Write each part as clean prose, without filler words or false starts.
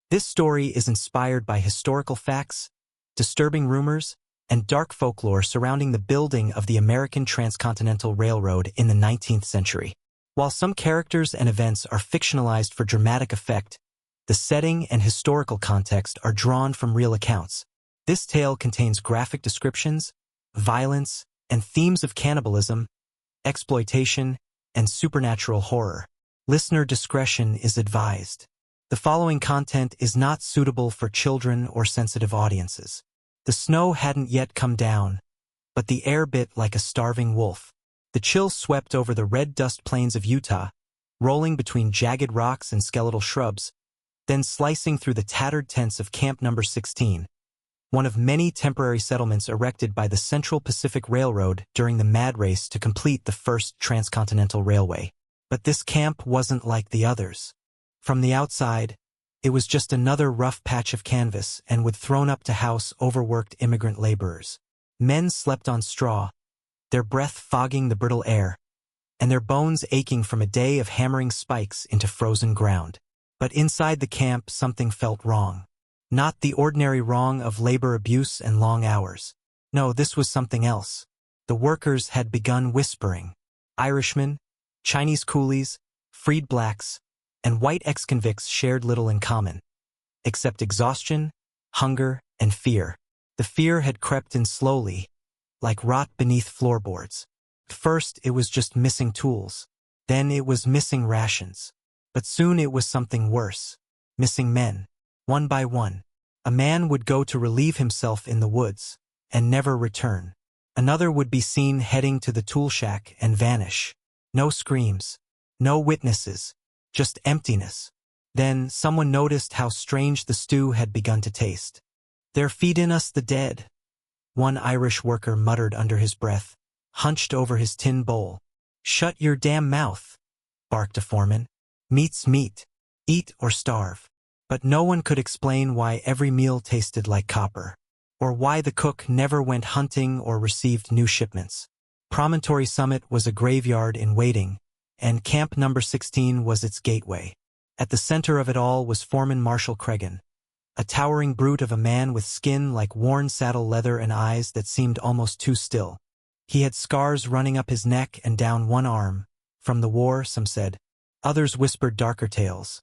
This story is inspired by historical facts, disturbing rumors, and dark folklore surrounding the building of the American Transcontinental Railroad in the 19th century. While some characters and events are fictionalized for dramatic effect, the setting and historical context are drawn from real accounts. This tale contains graphic descriptions, violence, and themes of cannibalism, exploitation, and supernatural horror. Listener discretion is advised. The following content is not suitable for children or sensitive audiences. The snow hadn't yet come down, but the air bit like a starving wolf. The chill swept over the red dust plains of Utah, rolling between jagged rocks and skeletal shrubs, then slicing through the tattered tents of Camp No. 16, one of many temporary settlements erected by the Central Pacific Railroad during the mad race to complete the first transcontinental railway. But this camp wasn't like the others. From the outside, it was just another rough patch of canvas and would thrown up to house overworked immigrant laborers. Men slept on straw, their breath fogging the brittle air, and their bones aching from a day of hammering spikes into frozen ground. But inside the camp, something felt wrong. Not the ordinary wrong of labor abuse and long hours. No, this was something else. The workers had begun whispering. Irishmen, Chinese coolies, freed blacks, and white ex-convicts shared little in common, except exhaustion, hunger, and fear. The fear had crept in slowly, like rot beneath floorboards. First, it was just missing tools. Then it was missing rations. But soon it was something worse. Missing men. One by one. A man would go to relieve himself in the woods, and never return. Another would be seen heading to the tool shack and vanish. No screams. No witnesses. Just emptiness. Then someone noticed how strange the stew had begun to taste. "They're feedin' us the dead," one Irish worker muttered under his breath, hunched over his tin bowl. "Shut your damn mouth," barked a foreman. "Meat's meat. Eat or starve." But no one could explain why every meal tasted like copper, or why the cook never went hunting or received new shipments. Promontory Summit was a graveyard in waiting, and Camp No. 16 was its gateway. At the center of it all was Foreman Marshall Cregan, a towering brute of a man with skin like worn saddle leather and eyes that seemed almost too still. He had scars running up his neck and down one arm, from the war, some said. Others whispered darker tales,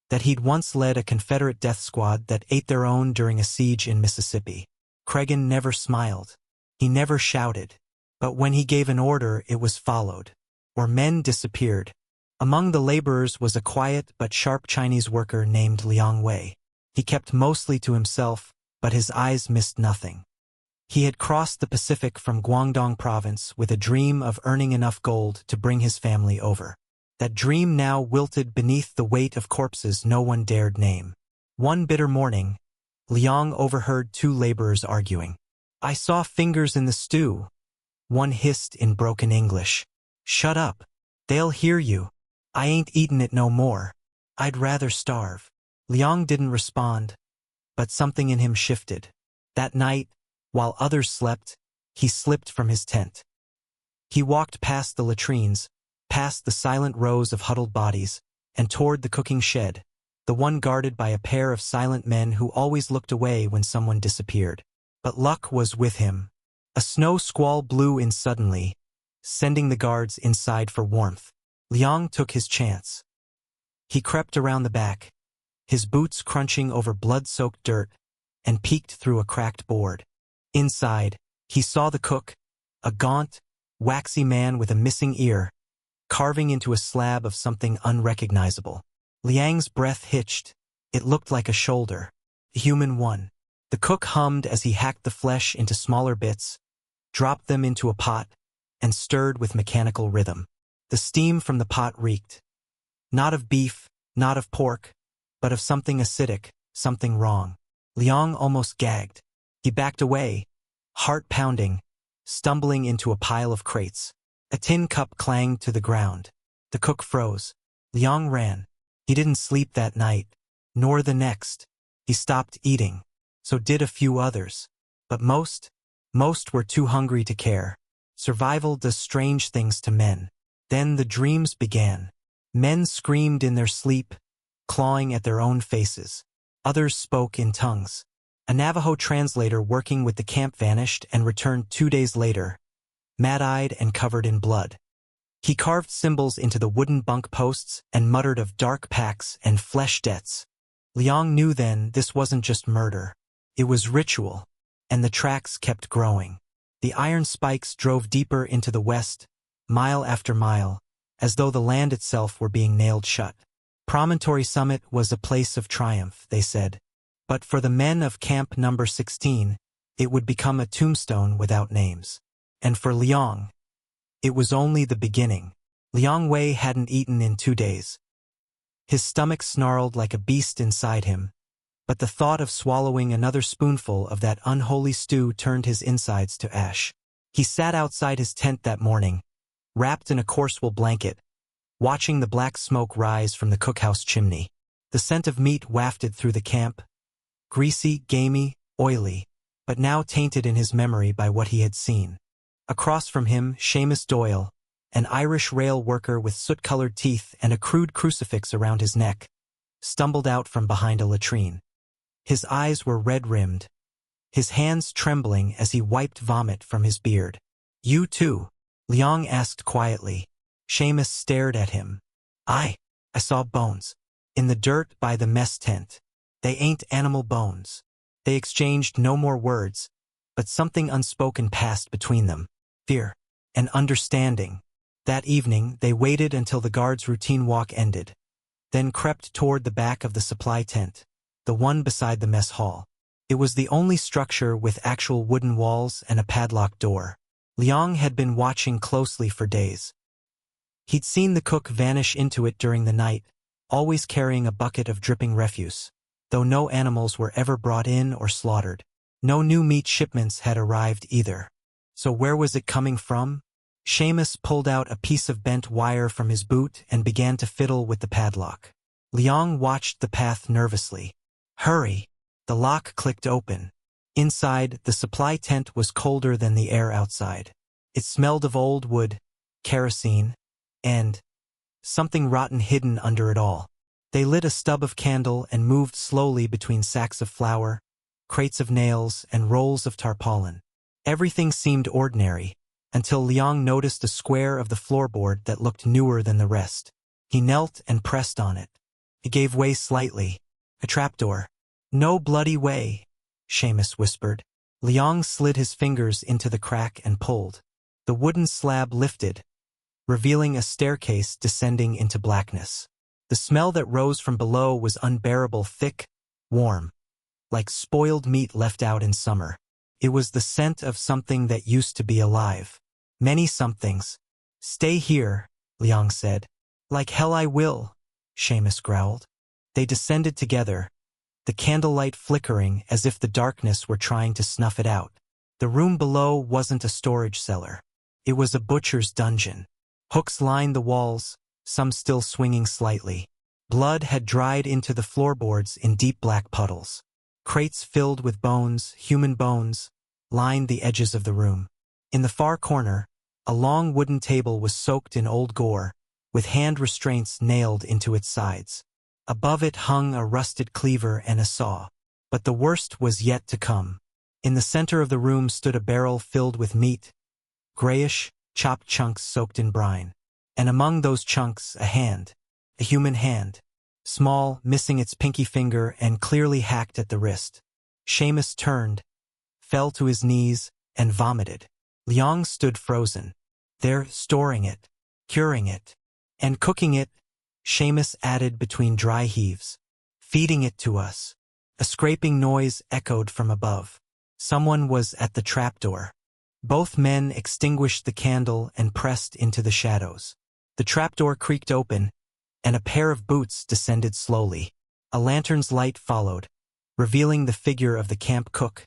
that he'd once led a Confederate death squad that ate their own during a siege in Mississippi. Cregan never smiled. He never shouted. But when he gave an order, it was followed, or men disappeared. Among the laborers was a quiet but sharp Chinese worker named Liang Wei. He kept mostly to himself, but his eyes missed nothing. He had crossed the Pacific from Guangdong province with a dream of earning enough gold to bring his family over. That dream now wilted beneath the weight of corpses no one dared name. One bitter morning, Liang overheard two laborers arguing. "I saw fingers in the stew," one hissed in broken English. "Shut up. They'll hear you. I ain't eatin' it no more. I'd rather starve." Liang didn't respond, but something in him shifted. That night, while others slept, he slipped from his tent. He walked past the latrines, past the silent rows of huddled bodies, and toward the cooking shed, the one guarded by a pair of silent men who always looked away when someone disappeared. But luck was with him. A snow squall blew in suddenly, sending the guards inside for warmth. Liang took his chance. He crept around the back, his boots crunching over blood-soaked dirt, and peeked through a cracked board. Inside, he saw the cook, a gaunt, waxy man with a missing ear, carving into a slab of something unrecognizable. Liang's breath hitched. It looked like a shoulder. A human one. The cook hummed as he hacked the flesh into smaller bits, dropped them into a pot, and stirred with mechanical rhythm. The steam from the pot reeked. Not of beef, not of pork, but of something acidic, something wrong. Liang almost gagged. He backed away, heart pounding, stumbling into a pile of crates. A tin cup clanged to the ground. The cook froze. Liang ran. He didn't sleep that night, nor the next. He stopped eating. So did a few others. But most were too hungry to care. Survival does strange things to men. Then the dreams began. Men screamed in their sleep, clawing at their own faces. Others spoke in tongues. A Navajo translator working with the camp vanished and returned 2 days later, mad-eyed and covered in blood. He carved symbols into the wooden bunk posts and muttered of dark pacts and flesh debts. Liang knew then this wasn't just murder. It was ritual, and the tracks kept growing. The iron spikes drove deeper into the west, mile after mile, as though the land itself were being nailed shut. Promontory Summit was a place of triumph, they said. But for the men of Camp Number 16, it would become a tombstone without names. And for Liang, it was only the beginning. Liang Wei hadn't eaten in 2 days. His stomach snarled like a beast inside him, but the thought of swallowing another spoonful of that unholy stew turned his insides to ash. He sat outside his tent that morning, wrapped in a coarse wool blanket, watching the black smoke rise from the cookhouse chimney. The scent of meat wafted through the camp, greasy, gamey, oily, but now tainted in his memory by what he had seen. Across from him, Seamus Doyle, an Irish rail worker with soot-colored teeth and a crude crucifix around his neck, stumbled out from behind a latrine. His eyes were red-rimmed, his hands trembling as he wiped vomit from his beard. "You too?" Liang asked quietly. Seamus stared at him. I saw bones. In the dirt by the mess tent. They ain't animal bones." They exchanged no more words, but something unspoken passed between them. Fear and understanding. That evening, they waited until the guard's routine walk ended, then crept toward the back of the supply tent, the one beside the mess hall. It was the only structure with actual wooden walls and a padlocked door. Liang had been watching closely for days. He'd seen the cook vanish into it during the night, always carrying a bucket of dripping refuse. Though no animals were ever brought in or slaughtered. No new meat shipments had arrived either. So where was it coming from? Seamus pulled out a piece of bent wire from his boot and began to fiddle with the padlock. Liang watched the path nervously. "Hurry!" The lock clicked open. Inside, the supply tent was colder than the air outside. It smelled of old wood, kerosene, and something rotten hidden under it all. They lit a stub of candle and moved slowly between sacks of flour, crates of nails, and rolls of tarpaulin. Everything seemed ordinary, until Liang noticed a square of the floorboard that looked newer than the rest. He knelt and pressed on it. It gave way slightly. A trapdoor. "No bloody way," Seamus whispered. Liang slid his fingers into the crack and pulled. The wooden slab lifted, revealing a staircase descending into blackness. The smell that rose from below was unbearable, thick, warm, like spoiled meat left out in summer. It was the scent of something that used to be alive. Many somethings. "Stay here," Liang said. "Like hell I will," Seamus growled. They descended together, the candlelight flickering as if the darkness were trying to snuff it out. The room below wasn't a storage cellar. It was a butcher's dungeon. Hooks lined the walls, some still swinging slightly. Blood had dried into the floorboards in deep black puddles. Crates filled with bones, human bones, lined the edges of the room. In the far corner, a long wooden table was soaked in old gore, with hand restraints nailed into its sides. Above it hung a rusted cleaver and a saw. But the worst was yet to come. In the center of the room stood a barrel filled with meat, grayish, chopped chunks soaked in brine. And among those chunks, a human hand, small, missing its pinky finger and clearly hacked at the wrist. Seamus turned, fell to his knees, and vomited. Liang stood frozen. "They're storing it, curing it, and cooking it," Seamus added between dry heaves. "Feeding it to us." A scraping noise echoed from above. Someone was at the trapdoor. Both men extinguished the candle and pressed into the shadows. The trapdoor creaked open, and a pair of boots descended slowly. A lantern's light followed, revealing the figure of the camp cook.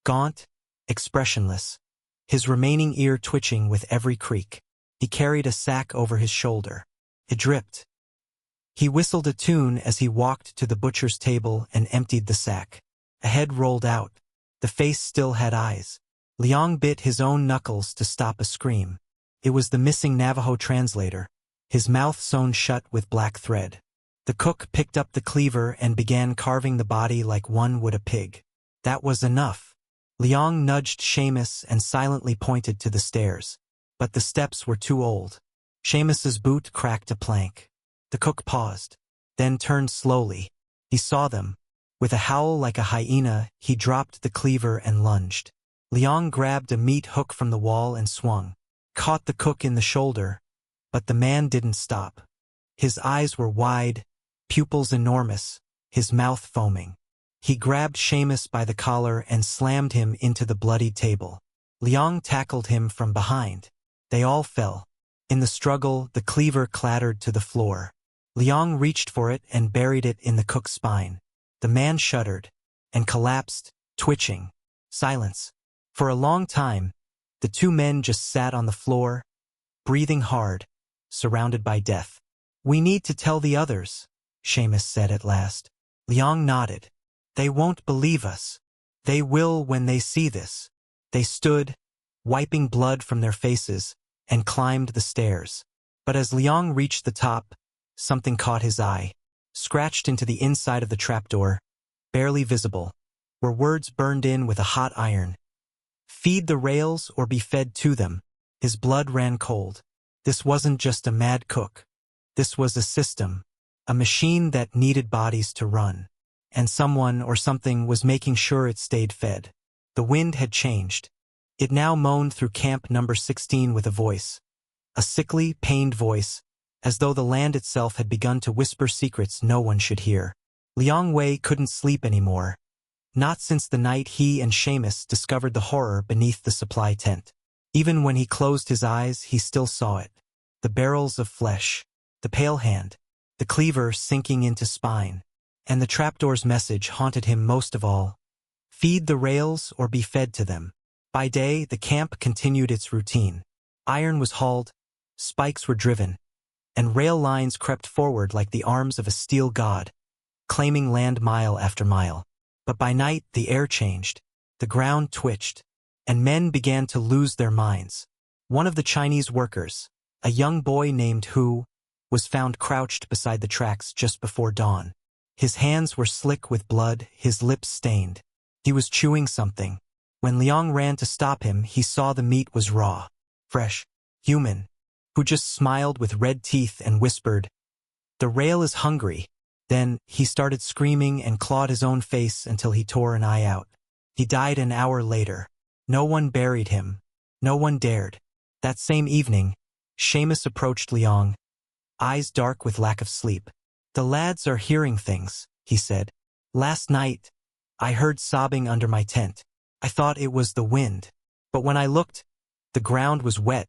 Gaunt, expressionless, his remaining ear twitching with every creak. He carried a sack over his shoulder. It dripped. He whistled a tune as he walked to the butcher's table and emptied the sack. A head rolled out. The face still had eyes. Liang bit his own knuckles to stop a scream. It was the missing Navajo translator, his mouth sewn shut with black thread. The cook picked up the cleaver and began carving the body like one would a pig. That was enough. Liang nudged Seamus and silently pointed to the stairs. But the steps were too old. Seamus's boot cracked a plank. The cook paused, then turned slowly. He saw them. With a howl like a hyena, he dropped the cleaver and lunged. Liang grabbed a meat hook from the wall and swung, caught the cook in the shoulder, but the man didn't stop. His eyes were wide, pupils enormous, his mouth foaming. He grabbed Seamus by the collar and slammed him into the bloody table. Liang tackled him from behind. They all fell. In the struggle, the cleaver clattered to the floor. Liang reached for it and buried it in the cook's spine. The man shuddered and collapsed, twitching. Silence. For a long time, the two men just sat on the floor, breathing hard, surrounded by death. "We need to tell the others," Seamus said at last. Liang nodded. "They won't believe us. They will when they see this." They stood, wiping blood from their faces, and climbed the stairs. But as Liang reached the top, something caught his eye. Scratched into the inside of the trapdoor, barely visible, were words burned in with a hot iron. "Feed the rails or be fed to them." His blood ran cold. This wasn't just a mad cook. This was a system, a machine that needed bodies to run. And someone or something was making sure it stayed fed. The wind had changed. It now moaned through camp number 16 with a voice. A sickly, pained voice, as though the land itself had begun to whisper secrets no one should hear. Liang Wei couldn't sleep anymore. Not since the night he and Seamus discovered the horror beneath the supply tent. Even when he closed his eyes, he still saw it. The barrels of flesh, the pale hand, the cleaver sinking into spine. And the trapdoor's message haunted him most of all. Feed the rails or be fed to them. By day, the camp continued its routine. Iron was hauled, spikes were driven, and rail lines crept forward like the arms of a steel god, claiming land mile after mile. But by night, the air changed, the ground twitched, and men began to lose their minds. One of the Chinese workers, a young boy named Hu, was found crouched beside the tracks just before dawn. His hands were slick with blood, his lips stained. He was chewing something. When Liang ran to stop him, he saw the meat was raw, fresh, human. Hu just smiled with red teeth and whispered, "The rail is hungry." Then he started screaming and clawed his own face until he tore an eye out. He died an hour later. No one buried him. No one dared. That same evening, Seamus approached Liang, eyes dark with lack of sleep. "The lads are hearing things," he said. "Last night, I heard sobbing under my tent. I thought it was the wind. But when I looked, the ground was wet,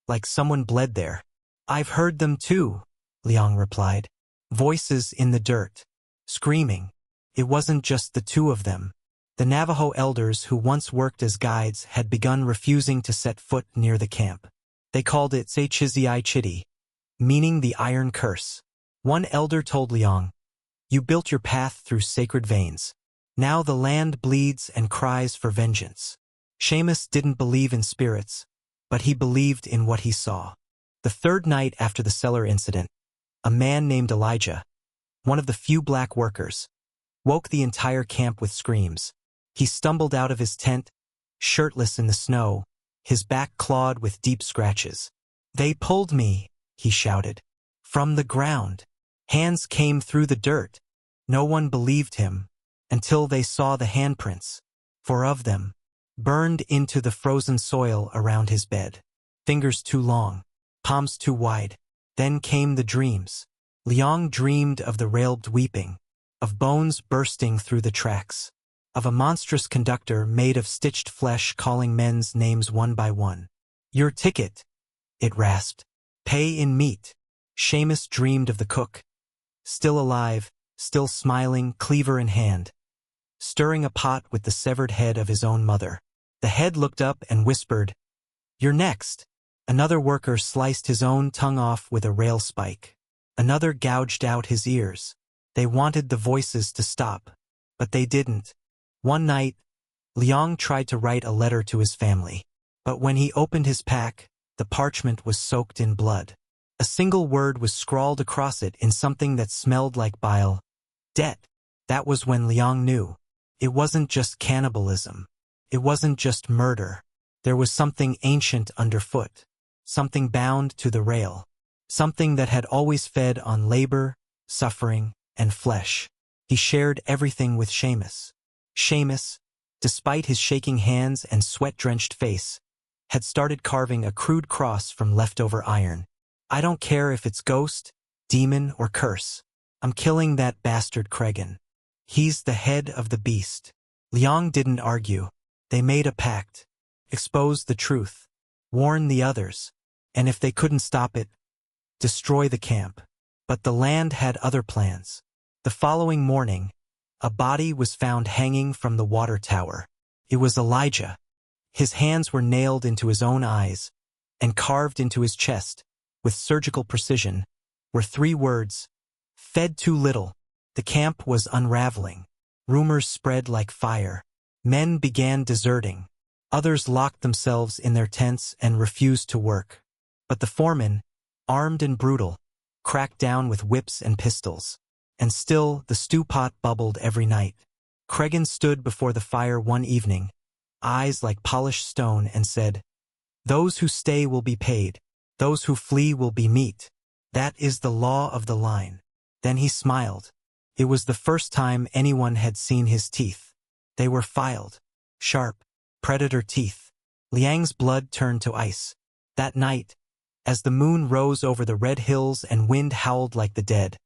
like someone bled there." "I've heard them too," Liang replied. Voices in the dirt, screaming. It wasn't just the two of them. The Navajo elders who once worked as guides had begun refusing to set foot near the camp. They called it Seichizi Chidi, meaning the iron curse. One elder told Liang, "You built your path through sacred veins. Now the land bleeds and cries for vengeance." Seamus didn't believe in spirits, but he believed in what he saw. The third night after the cellar incident, a man named Elijah, one of the few black workers, woke the entire camp with screams. He stumbled out of his tent, shirtless in the snow, his back clawed with deep scratches. "They pulled me," he shouted, "from the ground. Hands came through the dirt." No one believed him until they saw the handprints, 4 of them, burned into the frozen soil around his bed. Fingers too long, palms too wide. Then came the dreams. Liang dreamed of the railed weeping, of bones bursting through the tracks, of a monstrous conductor made of stitched flesh calling men's names one by one. "Your ticket," it rasped. "Pay in meat." Seamus dreamed of the cook, still alive, still smiling, cleaver in hand, stirring a pot with the severed head of his own mother. The head looked up and whispered, "You're next." Another worker sliced his own tongue off with a rail spike. Another gouged out his ears. They wanted the voices to stop, but they didn't. One night, Liang tried to write a letter to his family, but when he opened his pack, the parchment was soaked in blood. A single word was scrawled across it in something that smelled like bile. Debt. That was when Liang knew. It wasn't just cannibalism. It wasn't just murder. There was something ancient underfoot. Something bound to the rail. Something that had always fed on labor, suffering, and flesh. He shared everything with Seamus. Seamus, despite his shaking hands and sweat-drenched face, had started carving a crude cross from leftover iron. I don't care if it's ghost, demon, or curse. I'm killing that bastard Cregan. He's the head of the beast. Liang didn't argue. They made a pact. Expose the truth. Warn the others. And if they couldn't stop it, destroy the camp. But the land had other plans. The following morning, a body was found hanging from the water tower. It was Elijah. His hands were nailed into his own eyes and carved into his chest, with surgical precision, were 3 words: fed too little. The camp was unraveling. Rumors spread like fire. Men began deserting. Others locked themselves in their tents and refused to work. But the foreman, armed and brutal, cracked down with whips and pistols. And still the stew pot bubbled every night. Cregan stood before the fire one evening, eyes like polished stone, and said, "Those who stay will be paid. Those who flee will be meat. That is the law of the line." Then he smiled. It was the first time anyone had seen his teeth. They were filed, sharp, predator teeth. Liang's blood turned to ice. That night, as the moon rose over the red hills and wind howled like the dead,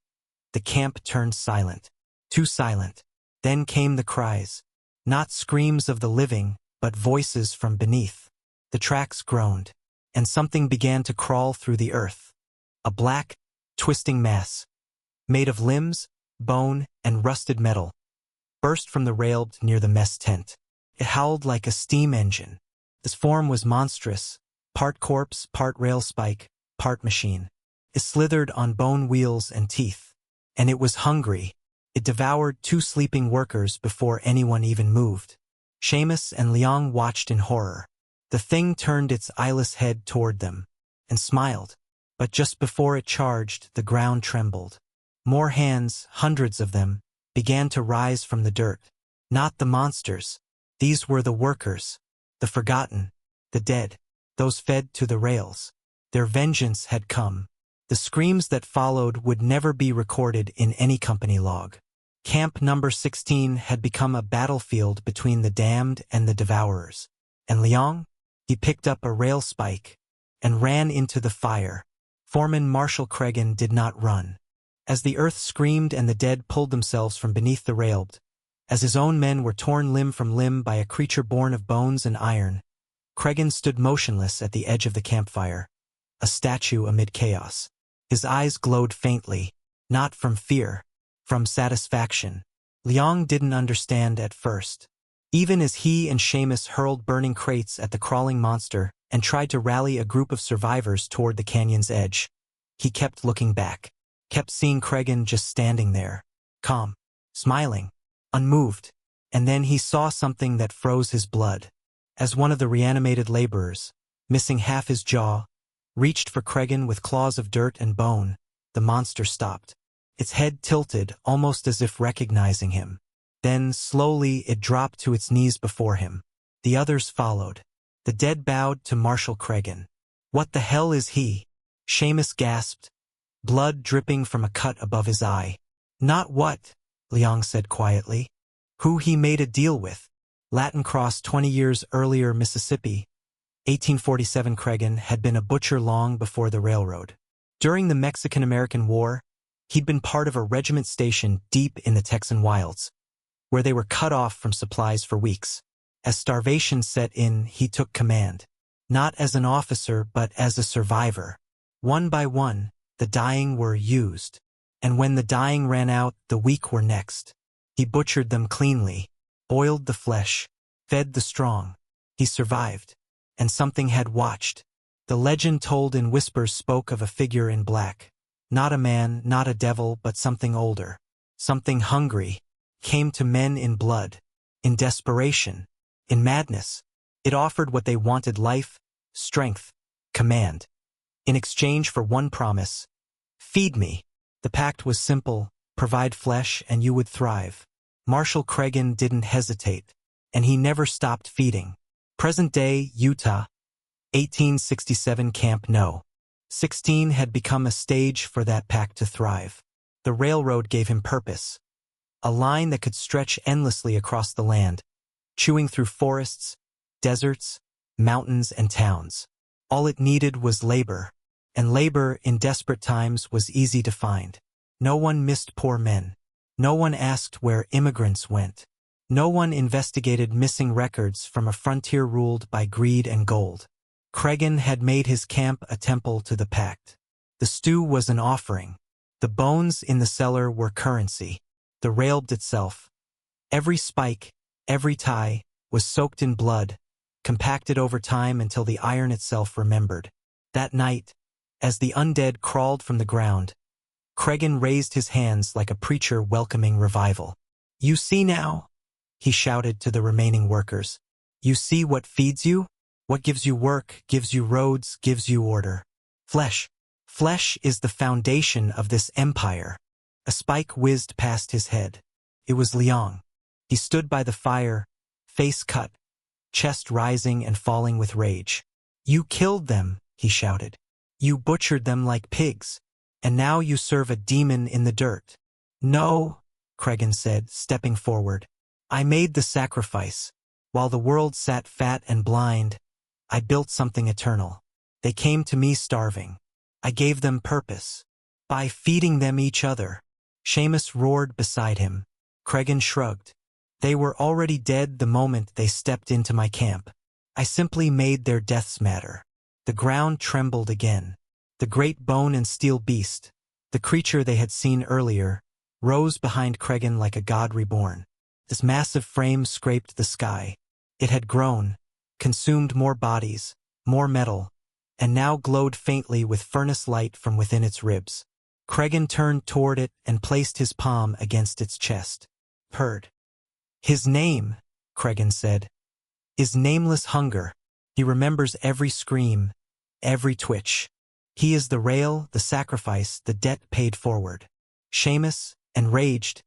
the camp turned silent. Too silent. Then came the cries. Not screams of the living, but voices from beneath. The tracks groaned, and something began to crawl through the earth. A black, twisting mass, made of limbs, bone, and rusted metal, burst from the rail near the mess tent. It howled like a steam engine. This form was monstrous, part corpse, part rail spike, part machine. It slithered on bone wheels and teeth. And it was hungry. It devoured 2 sleeping workers before anyone even moved. Seamus and Liang watched in horror. The thing turned its eyeless head toward them and smiled. But just before it charged, the ground trembled. More hands, hundreds of them, began to rise from the dirt. Not the monsters. These were the workers, the forgotten, the dead, those fed to the rails. Their vengeance had come. The screams that followed would never be recorded in any company log. Camp number 16 had become a battlefield between the damned and the devourers. And Liang? He picked up a rail spike and ran into the fire. Foreman Marshal Cregan did not run. As the earth screamed and the dead pulled themselves from beneath the rail, as his own men were torn limb from limb by a creature born of bones and iron, Cregan stood motionless at the edge of the campfire, a statue amid chaos. His eyes glowed faintly, not from fear, from satisfaction. Liang didn't understand at first. Even as he and Seamus hurled burning crates at the crawling monster and tried to rally a group of survivors toward the canyon's edge, he kept looking back, kept seeing Cregan just standing there, calm, smiling, unmoved. And then he saw something that froze his blood. As one of the reanimated laborers, missing half his jaw, reached for Cregan with claws of dirt and bone, the monster stopped. Its head tilted, almost as if recognizing him. Then, slowly, it dropped to its knees before him. The others followed. The dead bowed to Marshal Cregan. "What the hell is he?" Seamus gasped, blood dripping from a cut above his eye. "Not what," Liang said quietly. "Who he made a deal with." Latin Cross 20 years earlier, Mississippi, 1847. Cregan had been a butcher long before the railroad. During the Mexican-American War, he'd been part of a regiment stationed deep in the Texan wilds, where they were cut off from supplies for weeks. As starvation set in, he took command, not as an officer but as a survivor. One by one, the dying were used, and when the dying ran out, the weak were next. He butchered them cleanly, boiled the flesh, fed the strong. He survived, and something had watched. The legend told in whispers spoke of a figure in black. Not a man, not a devil, but something older, something hungry, came to men in blood, in desperation, in madness. It offered what they wanted: life, strength, command. in exchange for one promise: feed me. The pact was simple: provide flesh and you would thrive. Marshal Cregan didn't hesitate, and he never stopped feeding. Present-day Utah, 1867 Camp No. 16 had become a stage for that pact to thrive. The railroad gave him purpose, a line that could stretch endlessly across the land, chewing through forests, deserts, mountains, and towns. All it needed was labor, and labor in desperate times was easy to find. No one missed poor men. No one asked where immigrants went. No one investigated missing records from a frontier ruled by greed and gold. Cregan had made his camp a temple to the pact. The stew was an offering. The bones in the cellar were currency. The railbed itself, every spike, every tie, was soaked in blood, compacted over time until the iron itself remembered. That night, as the undead crawled from the ground, Cregan raised his hands like a preacher welcoming revival. "You see now?" he shouted to the remaining workers. "You see what feeds you? What gives you work, gives you roads, gives you order. Flesh. Flesh is the foundation of this empire." A spike whizzed past his head. It was Liang. He stood by the fire, face cut, chest rising and falling with rage. "You killed them," he shouted. "You butchered them like pigs, and now you serve a demon in the dirt." "No," Cregan said, stepping forward. "I made the sacrifice. While the world sat fat and blind, I built something eternal. They came to me starving. I gave them purpose by feeding them each other." Seamus roared beside him. Cregan shrugged. "They were already dead the moment they stepped into my camp. I simply made their deaths matter." The ground trembled again. The great bone and steel beast, the creature they had seen earlier, rose behind Cregan like a god reborn. This massive frame scraped the sky. It had grown, consumed more bodies, more metal, and now glowed faintly with furnace light from within its ribs. Cregan turned toward it and placed his palm against its chest. "Heard." "His name," Cregan said, "is Nameless Hunger. He remembers every scream, every twitch. He is the rail, the sacrifice, the debt paid forward." Seamus, enraged,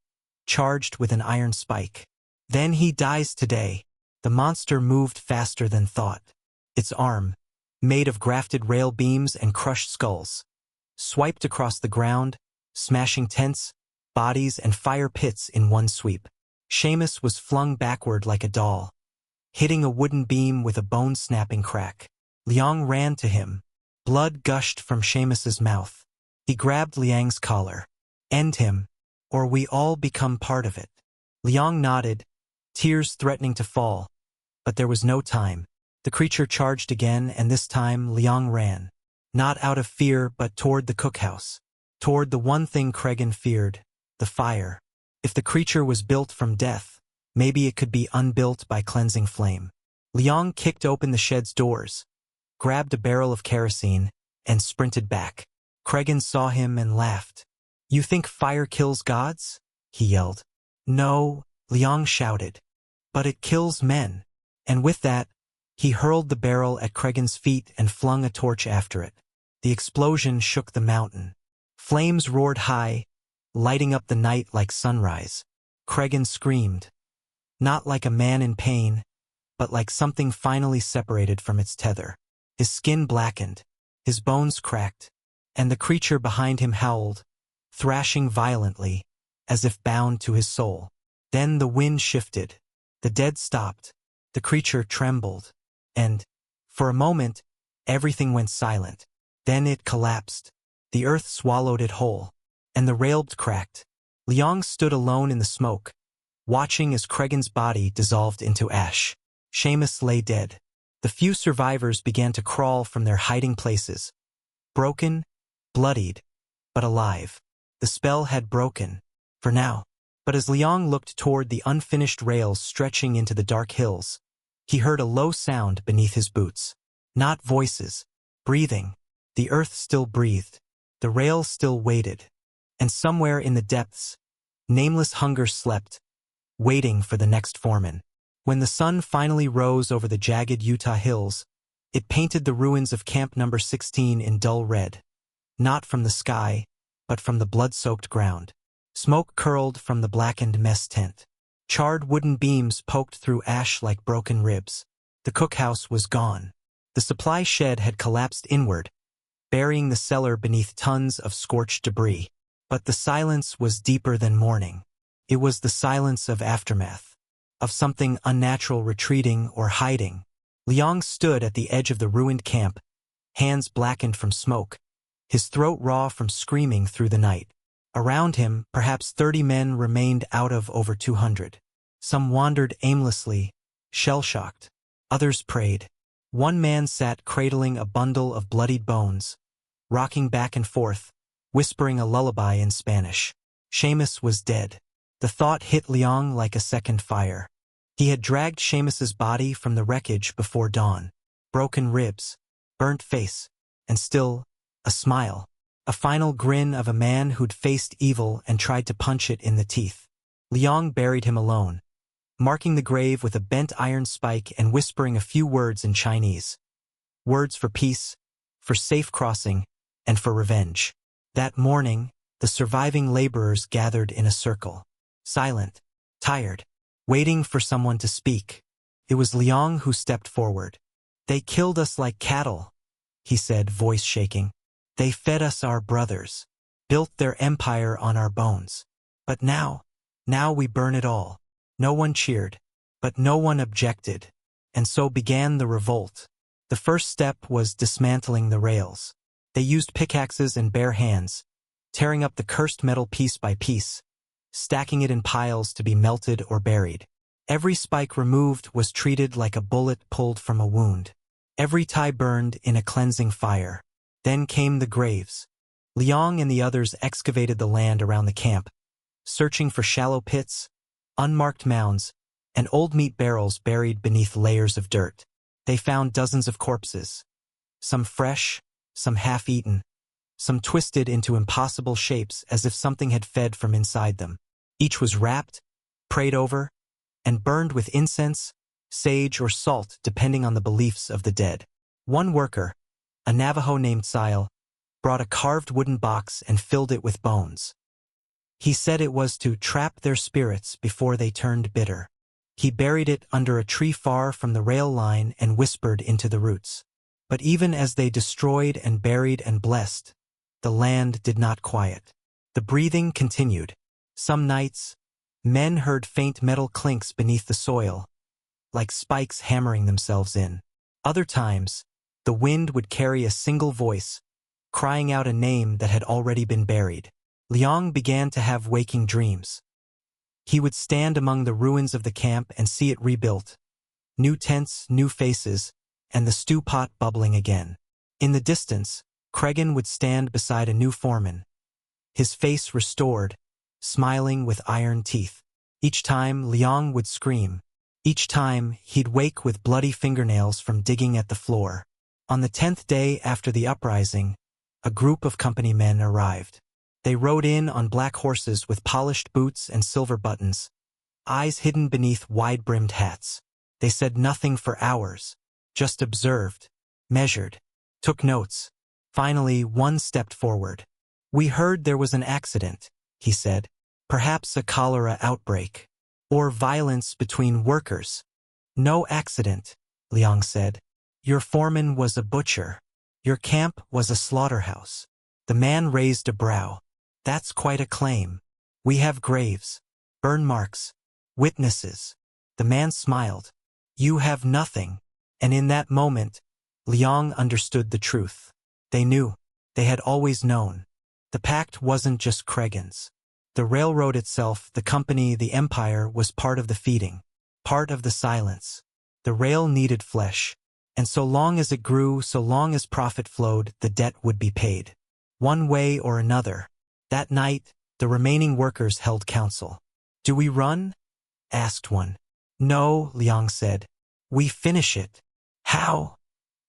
charged with an iron spike. "Then he dies today." The monster moved faster than thought. Its arm, made of grafted rail beams and crushed skulls, swiped across the ground, smashing tents, bodies, and fire pits in one sweep. Seamus was flung backward like a doll, hitting a wooden beam with a bone-snapping crack. Liang ran to him. Blood gushed from Seamus's mouth. He grabbed Liang's collar. "End him, or we all become part of it." Liang nodded, tears threatening to fall, but there was no time. The creature charged again, and this time Liang ran. Not out of fear, but toward the cookhouse. Toward the one thing Cregan feared, the fire. If the creature was built from death, maybe it could be unbuilt by cleansing flame. Liang kicked open the shed's doors, grabbed a barrel of kerosene, and sprinted back. Cregan saw him and laughed. "You think fire kills gods?" he yelled. "No," Liang shouted, "but it kills men." And with that, he hurled the barrel at Cregan's feet and flung a torch after it. The explosion shook the mountain. Flames roared high, lighting up the night like sunrise. Cregan screamed, not like a man in pain, but like something finally separated from its tether. His skin blackened, his bones cracked, and the creature behind him howled, thrashing violently, as if bound to his soul. Then the wind shifted. The dead stopped. The creature trembled. And, for a moment, everything went silent. Then it collapsed. The earth swallowed it whole, and the railbed cracked. Liang stood alone in the smoke, watching as Cregan's body dissolved into ash. Seamus lay dead. The few survivors began to crawl from their hiding places. Broken, bloodied, but alive. The spell had broken, for now. But as Liang looked toward the unfinished rails stretching into the dark hills, he heard a low sound beneath his boots. Not voices, breathing. The earth still breathed. The rails still waited. And somewhere in the depths, Nameless Hunger slept, waiting for the next foreman. When the sun finally rose over the jagged Utah hills, It painted the ruins of Camp Number 16 in dull red, not from the sky, but from the blood-soaked ground. Smoke curled from the blackened mess tent. Charred wooden beams poked through ash like broken ribs. The cookhouse was gone. The supply shed had collapsed inward, burying the cellar beneath tons of scorched debris. But the silence was deeper than mourning. It was the silence of aftermath, of something unnatural retreating or hiding. Liang stood at the edge of the ruined camp, hands blackened from smoke, his throat raw from screaming through the night. Around him, perhaps 30 men remained out of over 200. Some wandered aimlessly, shell-shocked. Others prayed. One man sat cradling a bundle of bloodied bones, rocking back and forth, whispering a lullaby in Spanish. Seamus was dead. The thought hit Liang like a second fire. He had dragged Seamus's body from the wreckage before dawn. Broken ribs, burnt face, and still, a smile. A final grin of a man who'd faced evil and tried to punch it in the teeth. Liang buried him alone, marking the grave with a bent iron spike and whispering a few words in Chinese. Words for peace, for safe crossing, and for revenge. That morning, the surviving laborers gathered in a circle. Silent, tired, waiting for someone to speak. It was Liang who stepped forward. "They killed us like cattle," he said, voice shaking. "They fed us our brothers, built their empire on our bones. But now we burn it all." No one cheered, but no one objected, and so began the revolt. The first step was dismantling the rails. They used pickaxes and bare hands, tearing up the cursed metal piece by piece, stacking it in piles to be melted or buried. Every spike removed was treated like a bullet pulled from a wound. Every tie burned in a cleansing fire. Then came the graves. Liang and the others excavated the land around the camp, searching for shallow pits, unmarked mounds, and old meat barrels buried beneath layers of dirt. They found dozens of corpses, some fresh, some half-eaten, some twisted into impossible shapes as if something had fed from inside them. Each was wrapped, prayed over, and burned with incense, sage, or salt depending on the beliefs of the dead. One worker, a Navajo named Sile, brought a carved wooden box and filled it with bones. He said it was to trap their spirits before they turned bitter. He buried it under a tree far from the rail line and whispered into the roots. But even as they destroyed and buried and blessed, the land did not quiet. The breathing continued. Some nights, men heard faint metal clinks beneath the soil, like spikes hammering themselves in. Other times, the wind would carry a single voice, crying out a name that had already been buried. Liang began to have waking dreams. He would stand among the ruins of the camp and see it rebuilt. New tents, new faces, and the stew pot bubbling again. In the distance, Cregan would stand beside a new foreman, his face restored, smiling with iron teeth. Each time, Liang would scream. Each time, he'd wake with bloody fingernails from digging at the floor. On the 10th day after the uprising, a group of company men arrived. They rode in on black horses with polished boots and silver buttons, eyes hidden beneath wide-brimmed hats. They said nothing for hours, just observed, measured, took notes. Finally, one stepped forward. "We heard there was an accident," he said. "Perhaps a cholera outbreak, or violence between workers." "No accident," Liang said. "Your foreman was a butcher. Your camp was a slaughterhouse." The man raised a brow. "That's quite a claim. We have graves, burn marks, witnesses." The man smiled. "You have nothing." And in that moment, Liang understood the truth. They knew. They had always known. The pact wasn't just Cregan's. The railroad itself, the company, the empire, was part of the feeding, part of the silence. The rail needed flesh, and so long as it grew, so long as profit flowed, the debt would be paid. One way or another. That night, the remaining workers held council. "Do we run?" asked one. "No," Liang said. "We finish it." "How?"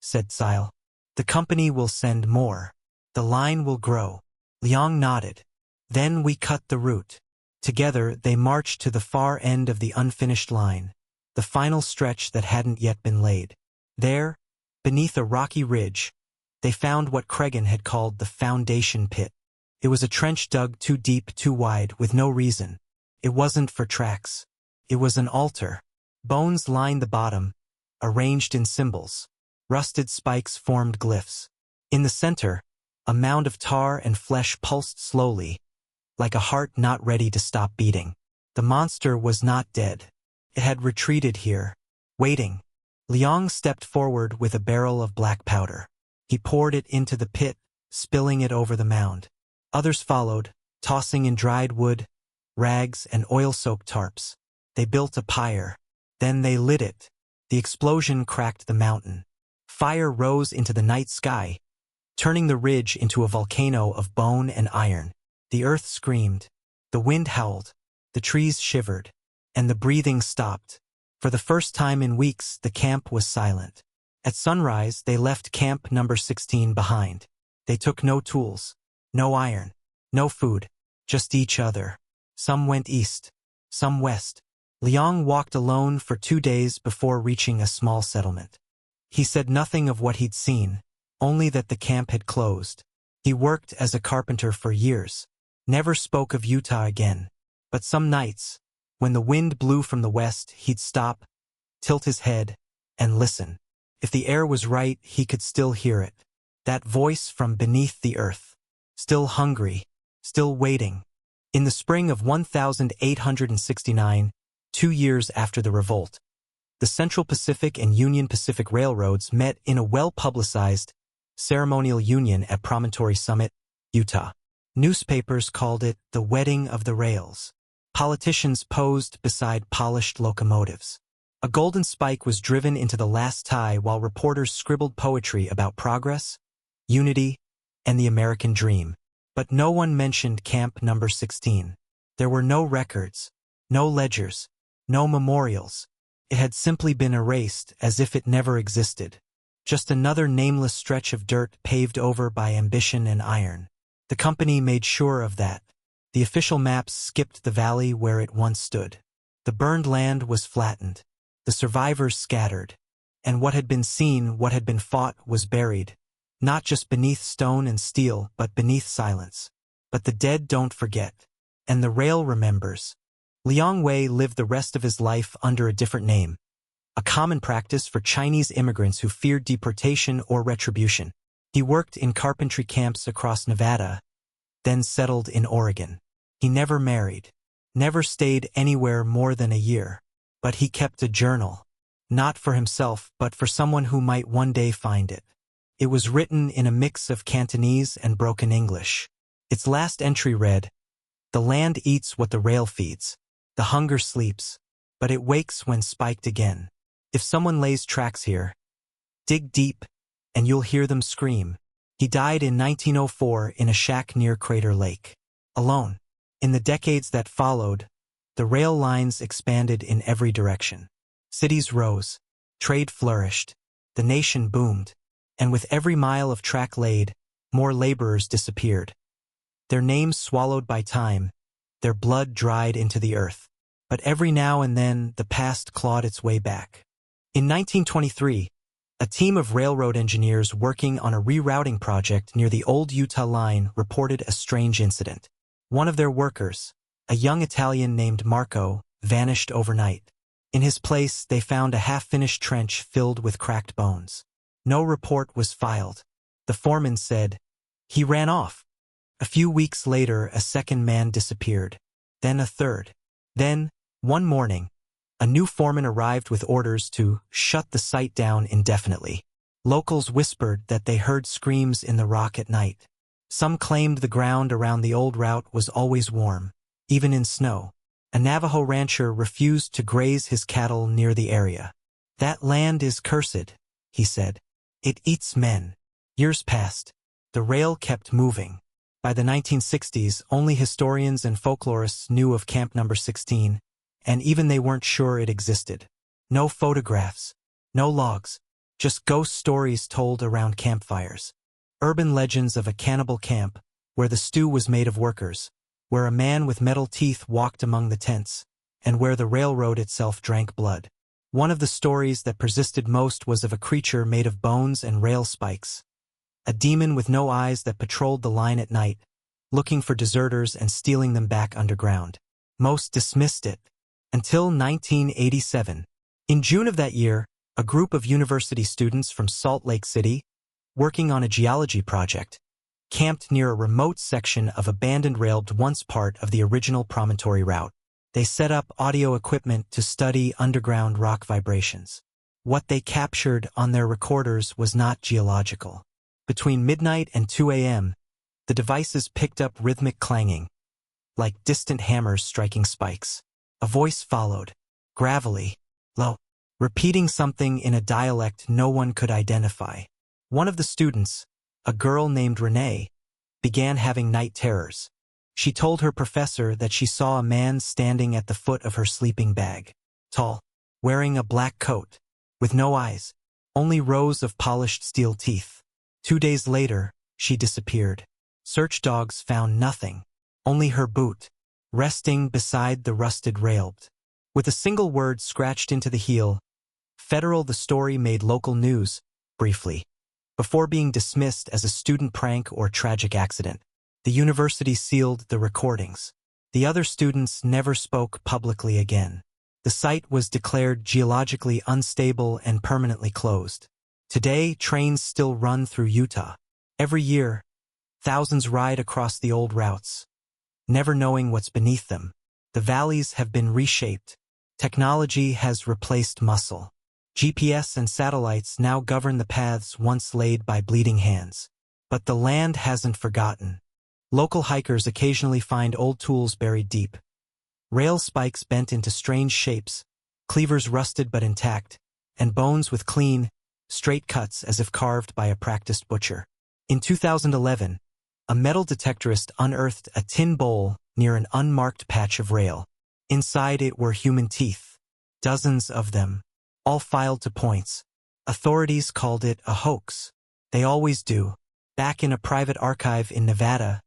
said Sile. "The company will send more. The line will grow." Liang nodded. "Then we cut the route." Together, they marched to the far end of the unfinished line, the final stretch that hadn't yet been laid. There, Beneath a rocky ridge, they found what Cregan had called the foundation pit. It was a trench dug too deep, too wide, with no reason. It wasn't for tracks. It was an altar. Bones lined the bottom, arranged in symbols. Rusted spikes formed glyphs. In the center, a mound of tar and flesh pulsed slowly, like a heart not ready to stop beating. The monster was not dead. It had retreated here, waiting. Liang stepped forward with a barrel of black powder. He poured it into the pit, spilling it over the mound. Others followed, tossing in dried wood, rags, and oil-soaked tarps. They built a pyre. Then they lit it. The explosion cracked the mountain. Fire rose into the night sky, turning the ridge into a volcano of bone and iron. The earth screamed. The wind howled. The trees shivered. And the breathing stopped. For the first time in weeks, the camp was silent. At sunrise, they left camp number 16 behind. They took no tools, no iron, no food, just each other. Some went east, some west. Liang walked alone for 2 days before reaching a small settlement. He said nothing of what he'd seen, only that the camp had closed. He worked as a carpenter for years, never spoke of Utah again. But some nights, when the wind blew from the west, he'd stop, tilt his head, and listen. If the air was right, he could still hear it. That voice from beneath the earth. Still hungry, still waiting. In the spring of 1869, 2 years after the revolt, the Central Pacific and Union Pacific Railroads met in a well-publicized ceremonial union at Promontory Summit, Utah. Newspapers called it the wedding of the rails. Politicians posed beside polished locomotives. A golden spike was driven into the last tie while reporters scribbled poetry about progress, unity, and the American dream. But no one mentioned camp number 16. There were no records, no ledgers, no memorials. It had simply been erased as if it never existed. Just another nameless stretch of dirt paved over by ambition and iron. The company made sure of that. The official maps skipped the valley where it once stood. The burned land was flattened. The survivors scattered. And what had been seen, what had been fought, was buried. Not just beneath stone and steel, but beneath silence. But the dead don't forget. And the rail remembers. Liang Wei lived the rest of his life under a different name, a common practice for Chinese immigrants who feared deportation or retribution. He worked in carpentry camps across Nevada, then settled in Oregon. He never married, never stayed anywhere more than a year. But he kept a journal, not for himself, but for someone who might one day find it. It was written in a mix of Cantonese and broken English. Its last entry read, "The land eats what the rail feeds. The hunger sleeps, but it wakes when spiked again. If someone lays tracks here, dig deep, and you'll hear them scream." He died in 1904 in a shack near Crater Lake. Alone. In the decades that followed, the rail lines expanded in every direction. Cities rose, trade flourished, the nation boomed, and with every mile of track laid, more laborers disappeared. Their names swallowed by time, their blood dried into the earth. But every now and then, the past clawed its way back. In 1923, a team of railroad engineers working on a rerouting project near the old Utah line reported a strange incident. One of their workers, a young Italian named Marco, vanished overnight. In his place, they found a half-finished trench filled with cracked bones. No report was filed. The foreman said, "He ran off." A few weeks later, a second man disappeared. Then a third. Then, one morning, a new foreman arrived with orders to shut the site down indefinitely. Locals whispered that they heard screams in the rock at night. Some claimed the ground around the old route was always warm, even in snow. A Navajo rancher refused to graze his cattle near the area. "That land is cursed," he said. "It eats men." Years passed. The rail kept moving. By the 1960s, only historians and folklorists knew of Camp Number 16, and even they weren't sure it existed. No photographs, no logs, just ghost stories told around campfires. Urban legends of a cannibal camp, where the stew was made of workers, where a man with metal teeth walked among the tents, and where the railroad itself drank blood. One of the stories that persisted most was of a creature made of bones and rail spikes, a demon with no eyes that patrolled the line at night, looking for deserters and stealing them back underground. Most dismissed it, until 1987. In June of that year, a group of university students from Salt Lake City, working on a geology project, camped near a remote section of abandoned rail once part of the original promontory route. They set up audio equipment to study underground rock vibrations. What they captured on their recorders was not geological. Between midnight and 2 a.m., the devices picked up rhythmic clanging, like distant hammers striking spikes. A voice followed, gravelly, low, repeating something in a dialect no one could identify. One of the students, a girl named Renee, began having night terrors. She told her professor that she saw a man standing at the foot of her sleeping bag, tall, wearing a black coat, with no eyes, only rows of polished steel teeth. 2 days later, she disappeared. Search dogs found nothing, only her boot, resting beside the rusted rail. With a single word scratched into the heel, Federal, the story made local news, briefly, before being dismissed as a student prank or tragic accident. The university sealed the recordings. The other students never spoke publicly again. The site was declared geologically unstable and permanently closed. Today, trains still run through Utah. Every year, thousands ride across the old routes, never knowing what's beneath them. The valleys have been reshaped. Technology has replaced muscle. GPS and satellites now govern the paths once laid by bleeding hands. But the land hasn't forgotten. Local hikers occasionally find old tools buried deep. Rail spikes bent into strange shapes, cleavers rusted but intact, and bones with clean, straight cuts as if carved by a practiced butcher. In 2011, a metal detectorist unearthed a tin bowl near an unmarked patch of rail. Inside it were human teeth, dozens of them, all filed to points. Authorities called it a hoax. They always do. Back in a private archive in Nevada,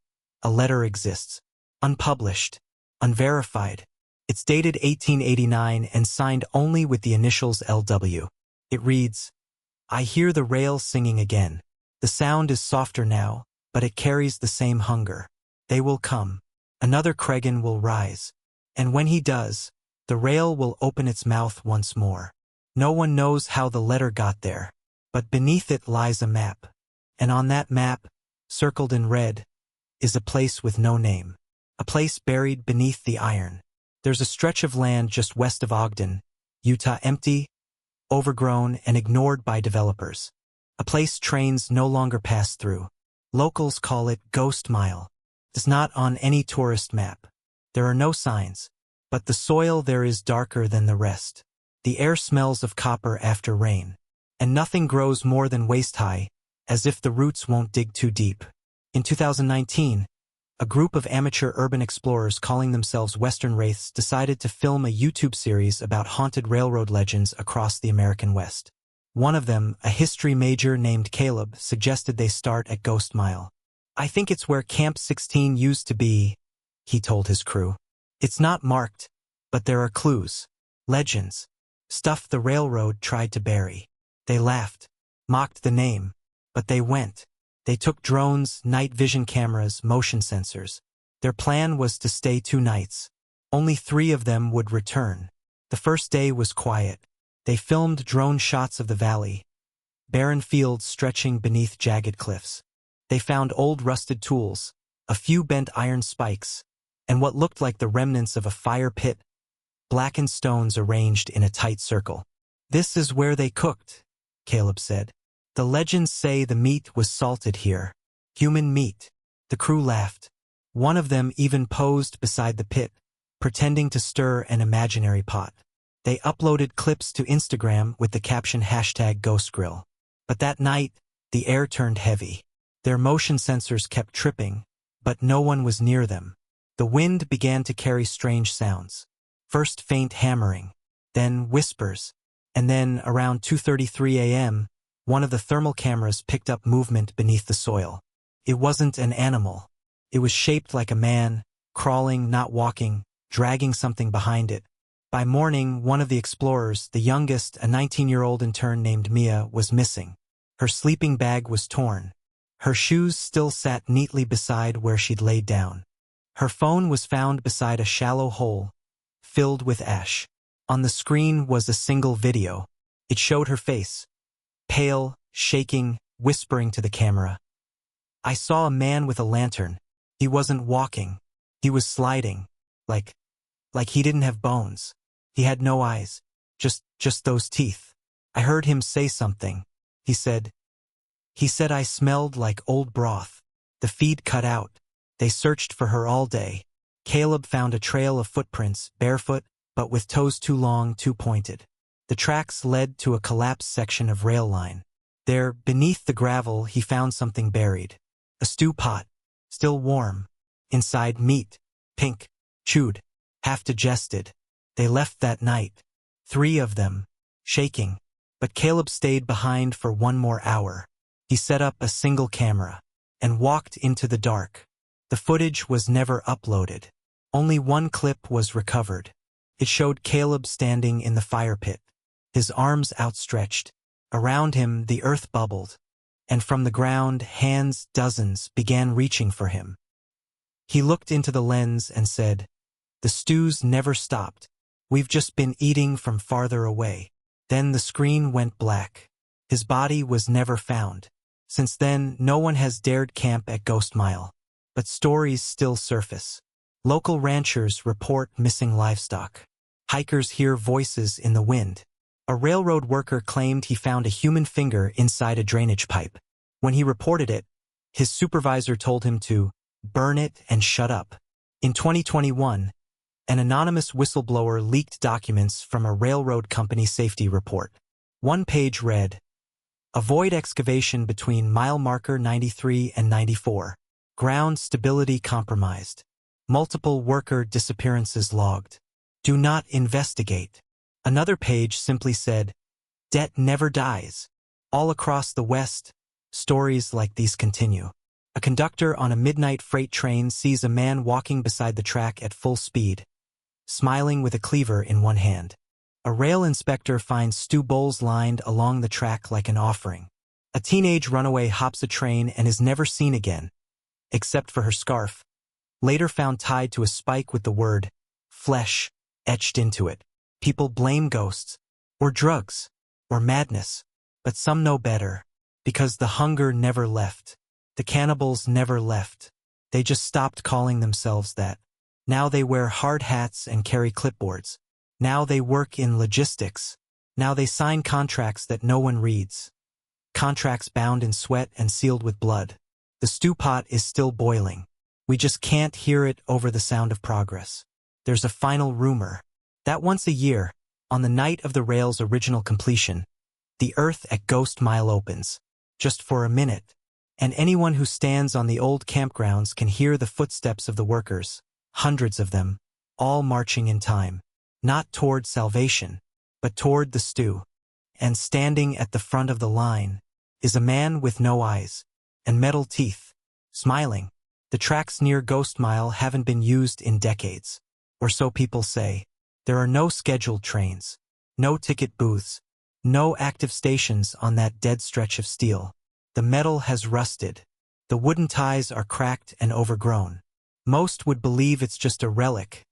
a letter exists, unpublished, unverified. It's dated 1889 and signed only with the initials LW. It reads, "I hear the rail singing again. The sound is softer now, but it carries the same hunger. They will come. Another Cregan will rise. And when he does, the rail will open its mouth once more." No one knows how the letter got there, but beneath it lies a map. And on that map, circled in red, is a place with no name. A place buried beneath the iron. There's a stretch of land just west of Ogden, Utah, empty, overgrown, and ignored by developers. A place trains no longer pass through. Locals call it Ghost Mile. It's not on any tourist map. There are no signs, but the soil there is darker than the rest. The air smells of copper after rain, and nothing grows more than waist-high, as if the roots won't dig too deep. In 2019, a group of amateur urban explorers calling themselves Western Wraiths decided to film a YouTube series about haunted railroad legends across the American West. One of them, a history major named Caleb, suggested they start at Ghost Mile. "I think it's where Camp 16 used to be," he told his crew. "It's not marked, but there are clues, legends, stuff the railroad tried to bury." They laughed, mocked the name, but they went. They took drones, night vision cameras, motion sensors. Their plan was to stay 2 nights. Only 3 of them would return. The first day was quiet. They filmed drone shots of the valley, barren fields stretching beneath jagged cliffs. They found old rusted tools, a few bent iron spikes, and what looked like the remnants of a fire pit, blackened stones arranged in a tight circle. "This is where they cooked," Caleb said. "The legends say the meat was salted here. Human meat." The crew laughed. One of them even posed beside the pit, pretending to stir an imaginary pot. They uploaded clips to Instagram with the caption #GhostGrill. But that night, the air turned heavy. Their motion sensors kept tripping, but no one was near them. The wind began to carry strange sounds. First faint hammering, then whispers, and then around 2:33 a.m., one of the thermal cameras picked up movement beneath the soil. It wasn't an animal. It was shaped like a man, crawling, not walking, dragging something behind it. By morning, one of the explorers, the youngest, a 19-year-old intern named Mia, was missing. Her sleeping bag was torn. Her shoes still sat neatly beside where she'd laid down. Her phone was found beside a shallow hole, filled with ash. On the screen was a single video. It showed her face, pale, shaking, whispering to the camera. "I saw a man with a lantern. He wasn't walking. He was sliding. Like he didn't have bones. He had no eyes. Just those teeth. I heard him say something. He said I smelled like old broth." The feed cut out. They searched for her all day. Caleb found a trail of footprints, barefoot, but with toes too long, too pointed. The tracks led to a collapsed section of rail line. There, beneath the gravel, he found something buried. A stew pot, still warm. Inside meat, pink, chewed, half digested. They left that night. 3 of them, shaking. But Caleb stayed behind for 1 more hour. He set up a single camera and walked into the dark. The footage was never uploaded. Only 1 clip was recovered. It showed Caleb standing in the fire pit, his arms outstretched. Around him, the earth bubbled, and from the ground, hands, dozens, began reaching for him. He looked into the lens and said, "The stews never stopped. We've just been eating from farther away." Then the screen went black. His body was never found. Since then, no one has dared camp at Ghost Mile. But stories still surface. Local ranchers report missing livestock. Hikers hear voices in the wind. A railroad worker claimed he found a human finger inside a drainage pipe. When he reported it, his supervisor told him to burn it and shut up. In 2021, an anonymous whistleblower leaked documents from a railroad company safety report. One page read, "Avoid excavation between mile marker 93 and 94. Ground stability compromised. Multiple worker disappearances logged. Do not investigate." Another page simply said, "Debt never dies." All across the West, stories like these continue. A conductor on a midnight freight train sees a man walking beside the track at full speed, smiling with a cleaver in one hand. A rail inspector finds stew bowls lined along the track like an offering. A teenage runaway hops a train and is never seen again, except for her scarf, later found tied to a spike with the word "flesh" etched into it. People blame ghosts, or drugs, or madness, but some know better, because the hunger never left. The cannibals never left. They just stopped calling themselves that. Now they wear hard hats and carry clipboards. Now they work in logistics. Now they sign contracts that no one reads. Contracts bound in sweat and sealed with blood. The stew pot is still boiling. We just can't hear it over the sound of progress. There's a final rumor that once a year, on the night of the rail's original completion, the earth at Ghost Mile opens, just for a minute, and anyone who stands on the old campgrounds can hear the footsteps of the workers, hundreds of them, all marching in time, not toward salvation, but toward the stew. And standing at the front of the line is a man with no eyes and metal teeth, smiling. The tracks near Ghost Mile haven't been used in decades, or so people say. There are no scheduled trains, no ticket booths, no active stations on that dead stretch of steel. The metal has rusted. The wooden ties are cracked and overgrown. Most would believe it's just a relic,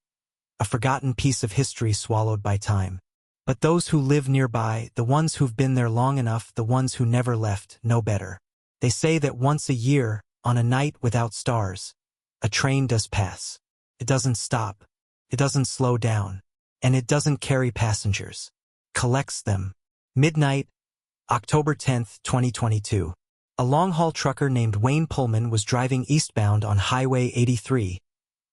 a forgotten piece of history swallowed by time. But those who live nearby, the ones who've been there long enough, the ones who never left, know better. They say that once a year, on a night without stars, a train does pass. It doesn't stop. It doesn't slow down. And it doesn't carry passengers. Collects them. Midnight, October 10th, 2022. A long-haul trucker named Wayne Pullman was driving eastbound on Highway 83,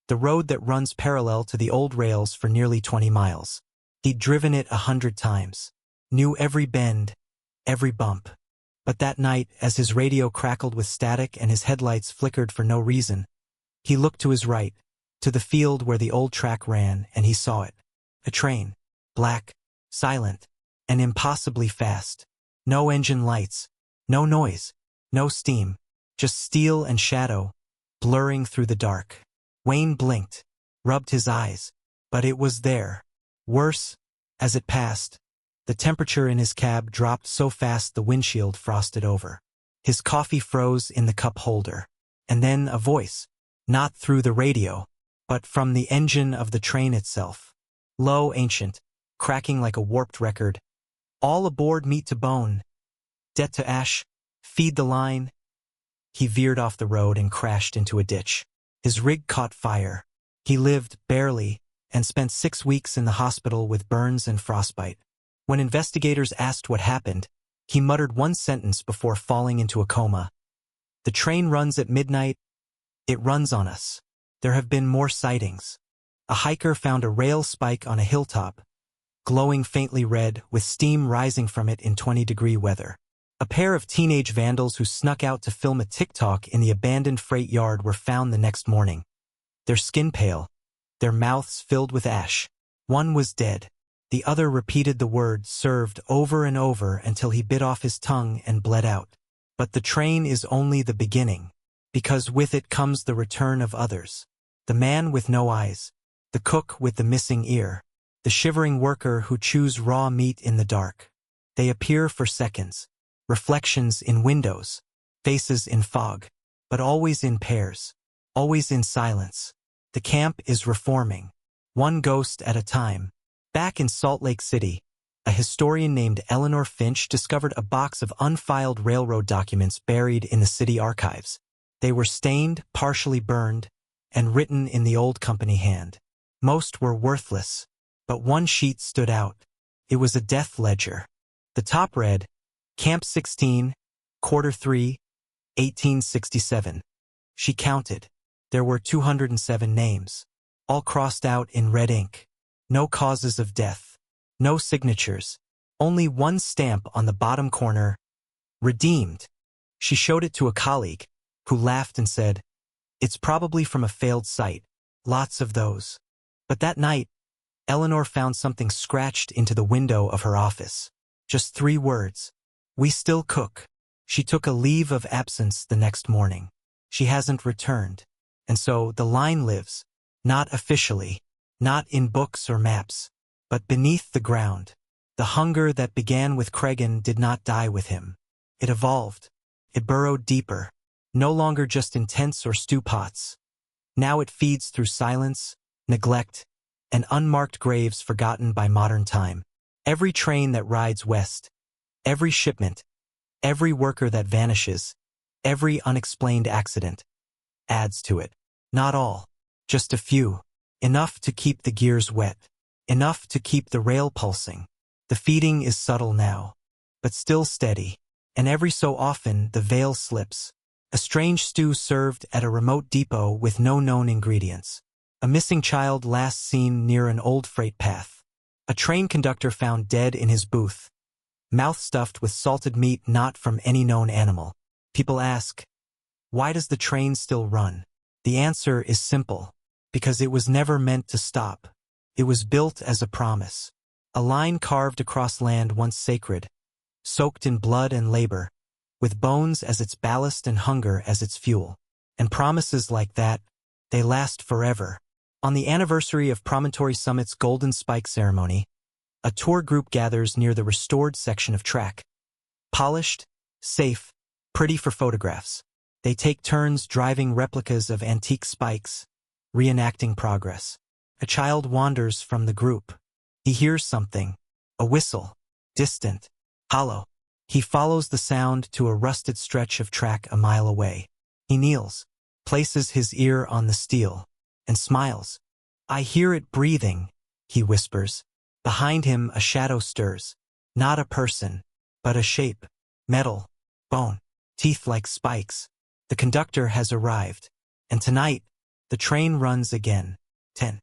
the road that runs parallel to the old rails for nearly 20 miles. He'd driven it 100 times, knew every bend, every bump. But that night, as his radio crackled with static and his headlights flickered for no reason, he looked to his right, to the field where the old track ran, and he saw it. A train. Black, silent, and impossibly fast. No engine lights, no noise, no steam, just steel and shadow, blurring through the dark. Wayne blinked, rubbed his eyes, but it was there. Worse, as it passed, the temperature in his cab dropped so fast the windshield frosted over. His coffee froze in the cup holder. And then a voice, not through the radio, but from the engine of the train itself. Low, ancient, cracking like a warped record. All aboard, meat to bone. Debt to ash, feed the line. He veered off the road and crashed into a ditch. His rig caught fire. He lived, barely, and spent 6 weeks in the hospital with burns and frostbite. When investigators asked what happened, he muttered one sentence before falling into a coma. The train runs at midnight. It runs on us. There have been more sightings. A hiker found a rail spike on a hilltop, glowing faintly red with steam rising from it in 20-degree weather. A pair of teenage vandals who snuck out to film a TikTok in the abandoned freight yard were found the next morning. Their skin pale, their mouths filled with ash. One was dead. The other repeated the word served over and over until he bit off his tongue and bled out. But the train is only the beginning, because with it comes the return of others. The man with no eyes, the cook with the missing ear, the shivering worker who chews raw meat in the dark. They appear for seconds, reflections in windows, faces in fog, but always in pairs, always in silence. The camp is reforming, one ghost at a time. Back in Salt Lake City, a historian named Eleanor Finch discovered a box of unfiled railroad documents buried in the city archives. They were stained, partially burned, and written in the old company hand. Most were worthless, but one sheet stood out. It was a death ledger. The top read, Camp 16, Quarter 3, 1867. She counted. There were 207 names, all crossed out in red ink. No causes of death, no signatures, only one stamp on the bottom corner, redeemed. She showed it to a colleague, who laughed and said, "It's probably from a failed site, lots of those." But that night, Eleanor found something scratched into the window of her office. Just 3 words. "We still cook." She took a leave of absence the next morning. She hasn't returned. And so the line lives, not officially, not in books or maps, but beneath the ground. The hunger that began with Cregan did not die with him. It evolved. It burrowed deeper, no longer just in tents or stew pots. Now it feeds through silence, neglect, and unmarked graves forgotten by modern time. Every train that rides west, every shipment, every worker that vanishes, every unexplained accident, adds to it. Not all, just a few. Enough to keep the gears wet. Enough to keep the rail pulsing. The feeding is subtle now, but still steady. And every so often the veil slips. A strange stew served at a remote depot with no known ingredients. A missing child last seen near an old freight path. A train conductor found dead in his booth. Mouth stuffed with salted meat not from any known animal. People ask, why does the train still run? The answer is simple. Because it was never meant to stop. It was built as a promise. A line carved across land once sacred, soaked in blood and labor, with bones as its ballast and hunger as its fuel. And promises like that, they last forever. On the anniversary of Promontory Summit's Golden Spike ceremony, a tour group gathers near the restored section of track. Polished, safe, pretty for photographs. They take turns driving replicas of antique spikes, reenacting progress. A child wanders from the group. He hears something, a whistle, distant, hollow. He follows the sound to a rusted stretch of track a mile away. He kneels, places his ear on the steel, and smiles. "I hear it breathing," he whispers. Behind him a shadow stirs. Not a person, but a shape. Metal, bone, teeth like spikes. The conductor has arrived. And tonight, the train runs again. 10.